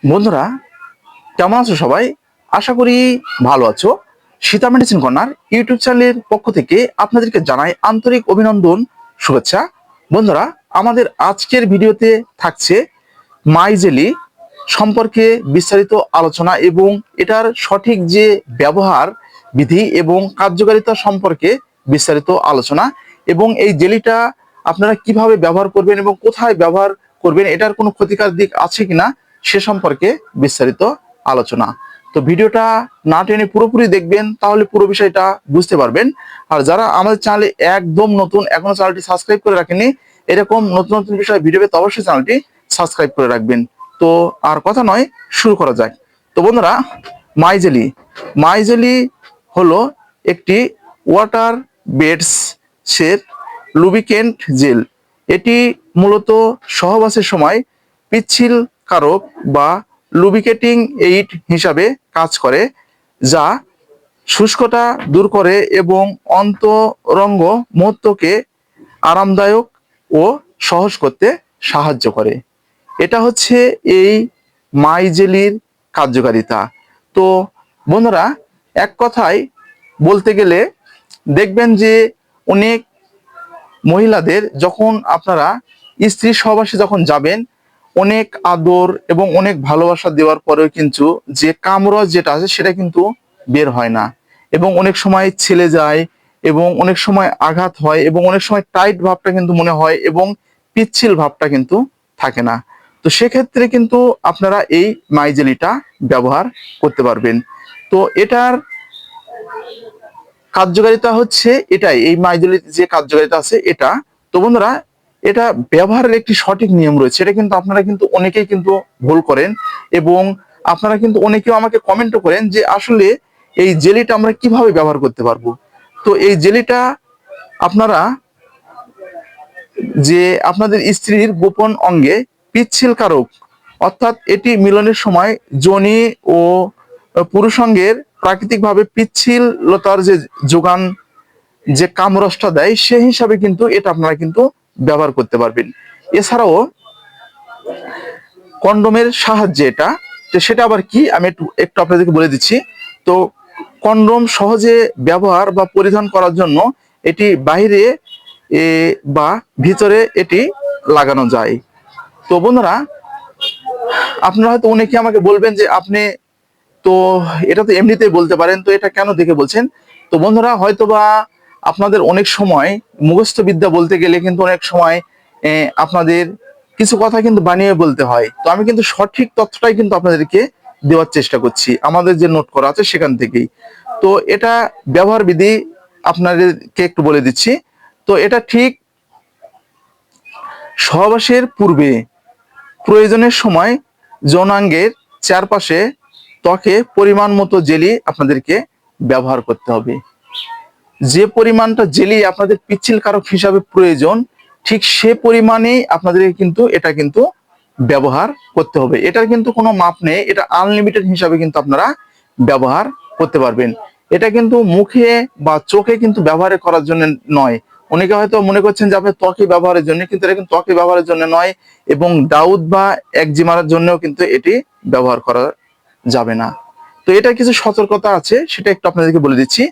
বন্ধুরা, কেমন আছো সবাই? আশা করি ভালো আছো। সীতা মেডিসিন কর্নার ইউটিউব চ্যানেলের পক্ষ থেকে আপনাদেরকে জানাই আন্তরিক অভিনন্দন, শুভেচ্ছা। বন্ধুরা, আমাদের আজকের ভিডিওতে থাকছে মাইজেলি সম্পর্কে বিস্তারিত আলোচনা এবং এটার সঠিক যে ব্যবহার বিধি এবং কার্যকারিতা সম্পর্কে বিস্তারিত আলোচনা, এবং এই জেলিটা আপনারা কিভাবে ব্যবহার করবেন এবং কোথায় ব্যবহার করবেন, এটার কোনো ক্ষতিকর দিক আছে কিনা সে সম্পর্কে বিস্তারিত আলোচনা। তো ভিডিওটা না টেনে পুরোপুরি দেখবেন, তাহলে পুরো বিষয়টা বুঝতে পারবেন। আর যারা আমাদের চ্যানেলে একদম নতুন, এখনো চ্যানেলটি সাবস্ক্রাইব করে রাখেননি, এরকম নতুন নতুন বিষয় ভিডিও পেতে অবশ্যই চ্যানেলটি সাবস্ক্রাইব করে রাখবেন। তো আর কথা নয়, শুরু করা যাক। তো বন্ধুরা, মাইজেলি মাইজেলি হলো একটি ওয়াটার বেডস এর লুব্রিকেন্ট জেল। এটি মূলত সহবাসের সময় পিচ্ছিল কারক বা লুব্রিকেটিং এইড হিসাবে কাজ করে, যা শুষ্কতা দূর করে এবং অন্তরঙ্গ মুহূর্তকে আরামদায়ক ও সহজ করতে সাহায্য করে। এটা হচ্ছে এই মাইজেলির কার্যকারিতা। তো বন্ধুরা, এক কথায় বলতে গেলে দেখবেন যে অনেক মহিলাদের যখন আপনারা স্ত্রী সহবাসে যখন যাবেন, অনেক আদর এবং অনেক ভালোবাসা দেওয়ার পরেও কিন্তু যে কামরস যেটা আছে সেটা কিন্তু বের হয় না, এবং অনেক সময় ছেলে যায় এবং অনেক সময় আঘাত হয় এবং অনেক সময় টাইট ভাবটা কিন্তু মনে হয় এবং পিচ্ছিল ভাবটা কিন্তু থাকে না। তো সেক্ষেত্রে কিন্তু আপনারা এই মাইজেলিটা ব্যবহার করতে পারবেন। তো এটার কার্যকারিতা হচ্ছে এটাই, এই মাইজেলির যে কার্যকারিতা আছে এটা। তো বন্ধুরা, এটা ব্যবহারের একটি সঠিক নিয়ম রয়েছে। এটা কিন্তু আপনারা কিন্তু অনেকেই কিন্তু ভুল করেন, এবং আপনারা কিন্তু অনেকেও আমাকে কমেন্টও করেন যে আসলে এই জেলিটা আমরা কিভাবে ব্যবহার করতে পারবো। তো এই জেলিটা আপনারা যে আপনাদের স্ত্রীর গোপন অঙ্গে পিচ্ছিল কারক, অর্থাৎ এটি মিলনের সময় যোনি ও পুরুষাঙ্গের প্রাকৃতিকভাবে পিচ্ছিলতার যে যোগান, যে কামরসটা দেয়, সেই হিসাবে কিন্তু এটা আপনারা কিন্তু ব্যবহার করতে পারবেন। এছাড়াও কন্ডোমের সাহায্যে এটা, তো সেটা আবার কি আমি একটু একটু আপনাদেরকে বলে দিচ্ছি। তো কন্ডোম সহজে ব্যবহার বা পরিধান করার জন্য এটি বাইরে বা ভিতরে এটি লাগানো যায়। তো বন্ধুরা, আপনারা হয়তো অনেকে আমাকে বলবেন যে আপনি তো এটা তো এমনিতেই বলতে পারেন, তো এটা কেন দেখে বলছেন। তো বন্ধুরা, হয়তোবা আপনাদের অনেক সময় মুখস্থ বিদ্যা বলতে গেলে কিন্তু অনেক সময় আপনাদের কিছু কথা কিন্তু বানিয়ে বলতে হয়। তো আমি কিন্তু সঠিক তথ্যটাই কিন্তু আপনাদেরকে দেওয়ার চেষ্টা করছি আমাদের যে নোট করা আছে সেখান থেকেই। তো এটা ব্যবহার বিধি আপনাদেরকে একটু বলে দিচ্ছি। তো এটা ঠিক সহবাসের পূর্বে প্রয়োজনের সময় যৌনাঙ্গের চারপাশে ত্বকে পরিমাণ মতো জেলি আপনাদেরকে ব্যবহার করতে হবে। যে পরিমাণটা জেলি আপনাদের পিচ্ছিল কারক হিসাবে প্রয়োজন, ঠিক সে পরিমাণেই আপনাদের কিন্তু এটা কিন্তু ব্যবহার করতে হবে। এটার কিন্তু কোনো মাপ নেই, এটা আনলিমিটেড হিসাবে কিন্তু আপনারা ব্যবহার করতে পারবেন। এটা কিন্তু মুখে বা চোখে কিন্তু ব্যবহার করার জন্য নয়। অনেকে হয়তো মনে করছেন যে আপনার ত্বকে ব্যবহারের জন্য, কিন্তু এটা কিন্তু ত্বকে ব্যবহারের জন্য নয়, এবং দাউদ বা একজিমার জন্যও কিন্তু এটি ব্যবহার করা যাবে না। তো এটা কিছু সতর্কতা আছে, সেটা একটু আপনাদেরকে বলে দিচ্ছি।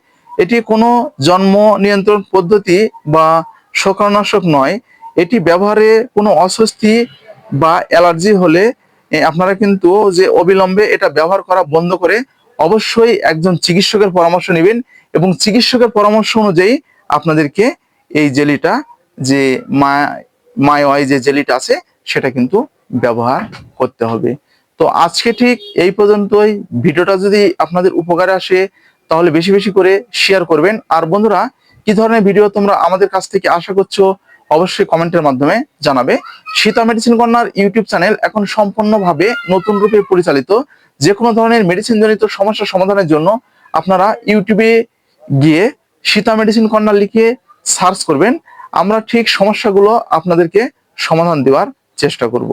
এটি কোনো জন্ম নিয়ন্ত্রণ পদ্ধতি বা শোকানাশক নয়। এটি ব্যবহারে কোনো অস্বস্তি বা অ্যালার্জি হলে আপনারা কিন্তু যে অবিলম্বে এটা ব্যবহার করা বন্ধ করে অবশ্যই একজন চিকিৎসকের পরামর্শ নেবেন, এবং চিকিৎসকের পরামর্শ অনুযায়ী আপনাদেরকে এই জেলিটা, যে মায়োয়াই যে জেলিটা আছে সেটা কিন্তু ব্যবহার করতে হবে। তো আজকে ঠিক এই পর্যন্তই। ভিডিওটা যদি আপনাদের উপকারে আসে তাহলে বেশি বেশি করে শেয়ার করবেন। আর বন্ধুরা, কি ধরনের ভিডিও তোমরা আমাদের কাছ থেকে আশা করছো অবশ্যই কমেন্টের মাধ্যমে জানাবে। Sita medicine corner YouTube channel এখন সম্পূর্ণভাবে নতুন রূপে পরিচালিত। যে কোনো ধরনের মেডিসিন জনিত সমস্যা সমাধানের জন্য আপনারা ইউটিউবে গিয়ে সীতা মেডিসিন কর্নার লিখে সার্চ করবেন। আমরা ঠিক সমস্যাগুলো আপনাদেরকে সমাধান দেওয়ার চেষ্টা করব।